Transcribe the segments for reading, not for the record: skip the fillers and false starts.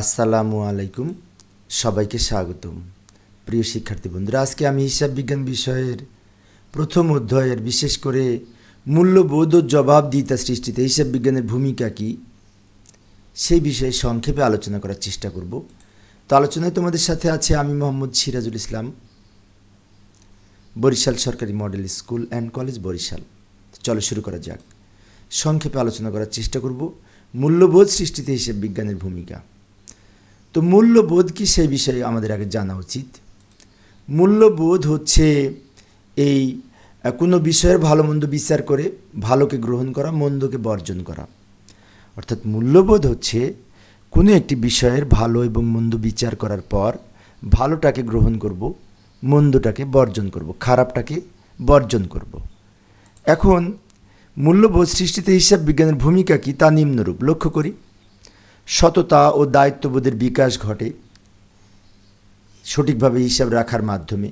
আসসালামু আলাইকুম, সবাইকে স্বাগতম। প্রিয় শিক্ষার্থী বন্ধুরা, আজকে আমি হিসাব বিজ্ঞান বিষয়ের প্রথম অধ্যায়ের বিশেষ করে মূল্যবোধ ও জবাবদিহিতা সৃষ্টিতে হিসাব বিজ্ঞানের ভূমিকা কী সেই বিষয়ে সংক্ষেপে আলোচনা করার চেষ্টা করব। তো আলোচনায় তোমাদের সাথে আছে আমি মোহাম্মদ সিরাজুল ইসলাম, বরিশাল সরকারি model school and college Barishal. চলো শুরু করা যাক। সংক্ষেপে আলোচনা করার চেষ্টা করব মূল্যবোধ সৃষ্টিতে হিসাব বিজ্ঞানের ভূমিকা। তো মূল্যবোধ কি সেই বিষয়ে আমাদের আগে জানা উচিত। মূল্যবোধ হচ্ছে এই কোনো বিষয়ের ভালো মন্দ বিচার করে ভালোকে গ্রহণ করা, মন্দকে বর্জন করা। অর্থাৎ মূল্যবোধ হচ্ছে কোনো একটি বিষয়ের ভালো এবং মন্দ বিচার করার পর ভালোটাকে গ্রহণ করব, মন্দটাকে বর্জন করব, খারাপটাকে বর্জন করব। এখন মূল্যবোধ সৃষ্টিতে হিসাব বিজ্ঞানের ভূমিকা কি তা নিম্নরূপ। লক্ষ্য করি, সততা ও দায়িত্ববোধের বিকাশ ঘটে সঠিকভাবে হিসাব রাখার মাধ্যমে।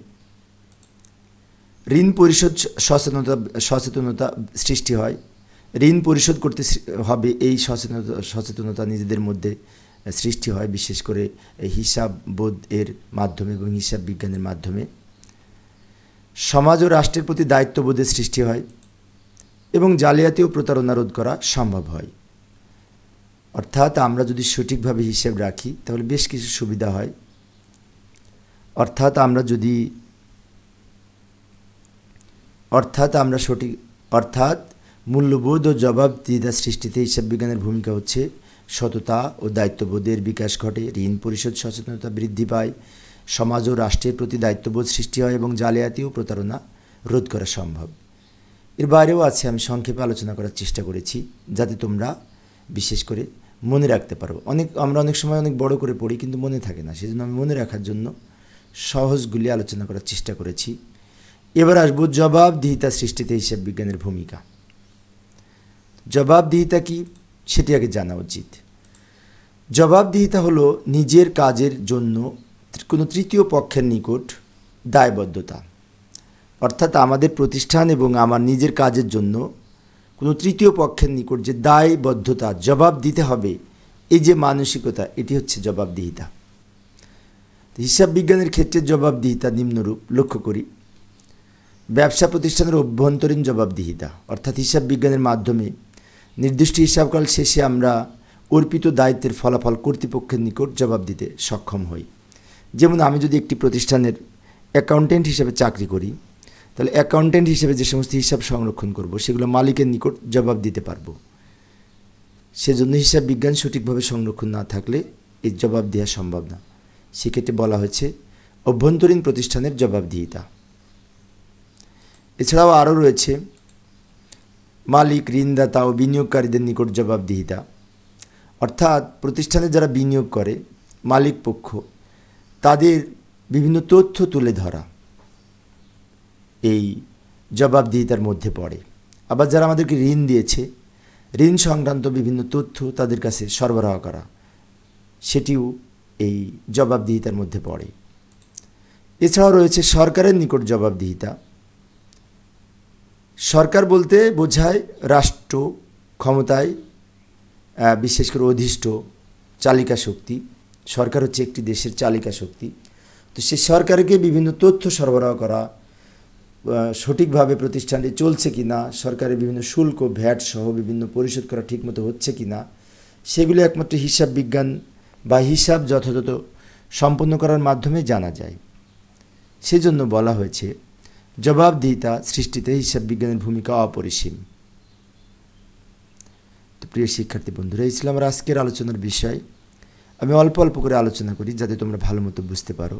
ঋণ পরিশোধ সচেতনতা সৃষ্টি হয়। ঋণ পরিশোধ করতে হবে, এই সচেতনতা নিজেদের মধ্যে সৃষ্টি হয়, বিশেষ করে হিসাব বোধের মাধ্যমে এবং হিসাব বিজ্ঞানের মাধ্যমে। সমাজ ও রাষ্ট্রের প্রতি দায়িত্ববোধের সৃষ্টি হয় এবং জালিয়াতি ও প্রতারণা রোধ করা সম্ভব হয়। অর্থাৎ আমরা যদি সঠিকভাবে হিসাব রাখি তাহলে বেশ কিছু সুবিধা হয়। অর্থাৎ মূল্যবোধ ও জবাবদিহিতা সৃষ্টিতে হিসাব বিজ্ঞানের ভূমিকা হচ্ছে সততা ও দায়িত্ববোধের বিকাশ ঘটে, ঋণ পরিশোধ সচেতনতা বৃদ্ধি পায়, সমাজ ও রাষ্ট্রের প্রতি দায়িত্ববোধ সৃষ্টি হয় এবং জালিয়াতি ও প্রতারণা রোধ করা সম্ভব। এর বাইরেও আছে, আমি সংক্ষেপে আলোচনা করার চেষ্টা করেছি যাতে তোমরা বিশেষ করে মনে রাখতে পারো। আমরা অনেক সময় অনেক বড় করে পড়ি কিন্তু মনে থাকে না, সেজন্য আমি মনে রাখার জন্য সহজগুলি আলোচনা করার চেষ্টা করেছি। এবার আসবো জবাবদিহিতা সৃষ্টিতে হিসাব বিজ্ঞানের ভূমিকা। জবাবদিহিতা কি সেটি আগে জানা উচিত। জবাবদিহিতা হলো নিজের কাজের জন্য কোনো তৃতীয় পক্ষের নিকট দায়বদ্ধতা। অর্থাৎ আমাদের প্রতিষ্ঠান এবং আমার নিজের কাজের জন্য কোনো তৃতীয় পক্ষের নিকট যে দায়বদ্ধতা, জবাব দিতে হবে, এই যে মানসিকতা, এটি হচ্ছে জবাবদিহিতা। হিসাব বিজ্ঞানের ক্ষেত্রে জবাবদিহিতা নিম্নরূপ। লক্ষ্য করি, ব্যবসা প্রতিষ্ঠানের অভ্যন্তরীণ জবাবদিহিতা, অর্থাৎ হিসাব বিজ্ঞানের মাধ্যমে নির্দিষ্ট হিসাবকাল শেষে আমরা অর্পিত দায়িত্বের ফলাফল কর্তৃপক্ষের নিকট জবাব দিতে সক্ষম হই। যেমন আমি যদি একটি প্রতিষ্ঠানের অ্যাকাউন্টেন্ট হিসেবে চাকরি করি, তাহলে অ্যাকাউন্টেন্ট হিসেবে যে সমস্ত হিসাব সংরক্ষণ করব সেগুলো মালিকের নিকট জবাব দিতে পারবো। সেজন্য হিসাব বিজ্ঞান সঠিকভাবে সংরক্ষণ না থাকলে এই জবাব দেওয়া সম্ভব না। সেক্ষেত্রে বলা হয়েছে অভ্যন্তরীণ প্রতিষ্ঠানের জবাবদিহিতা। এছাড়াও আরও রয়েছে মালিক, ঋণদাতা ও বিনিয়োগকারীদের নিকট জবাবদিহিতা। অর্থাৎ প্রতিষ্ঠানে যারা বিনিয়োগ করে, মালিক পক্ষ, তাদের বিভিন্ন তথ্য তুলে ধরা এই জবাবদিহিতার মধ্যে পড়ে। আবার যারা আমাদেরকে ঋণ দিয়েছে, ঋণ সংক্রান্ত বিভিন্ন তথ্য তাদের কাছে সরবরাহ করা, সেটিও এই জবাবদিহিতার মধ্যে পড়ে। এছাড়াও রয়েছে সরকারের নিকট জবাবদিহিতা। সরকার বলতে বোঝায় রাষ্ট্র ক্ষমতায় বিশেষ করে অধিষ্ঠ চালিকা শক্তি। সরকার হচ্ছে একটি দেশের চালিকা শক্তি। তো সে সরকারকে বিভিন্ন তথ্য সরবরাহ করা, সঠিকভাবে প্রতিষ্ঠানটি চলছে কি না, সরকারের বিভিন্ন শুল্ক, ভ্যাট সহ বিভিন্ন পরিশোধ করা ঠিকমতো হচ্ছে কি না, সেগুলি একমাত্র হিসাব বিজ্ঞান বা হিসাব যথাযথ সম্পন্ন করার মাধ্যমে জানা যায়। সেজন্য বলা হয়েছে জবাবদিহিতা সৃষ্টিতে হিসাব বিজ্ঞানের ভূমিকা অপরিসীম। তো প্রিয় শিক্ষার্থী বন্ধুরা, এই ছিল আমার আজকের আলোচনার বিষয়। আমি অল্প অল্প করে আলোচনা করি যাতে তোমরা ভালো মতো বুঝতে পারো।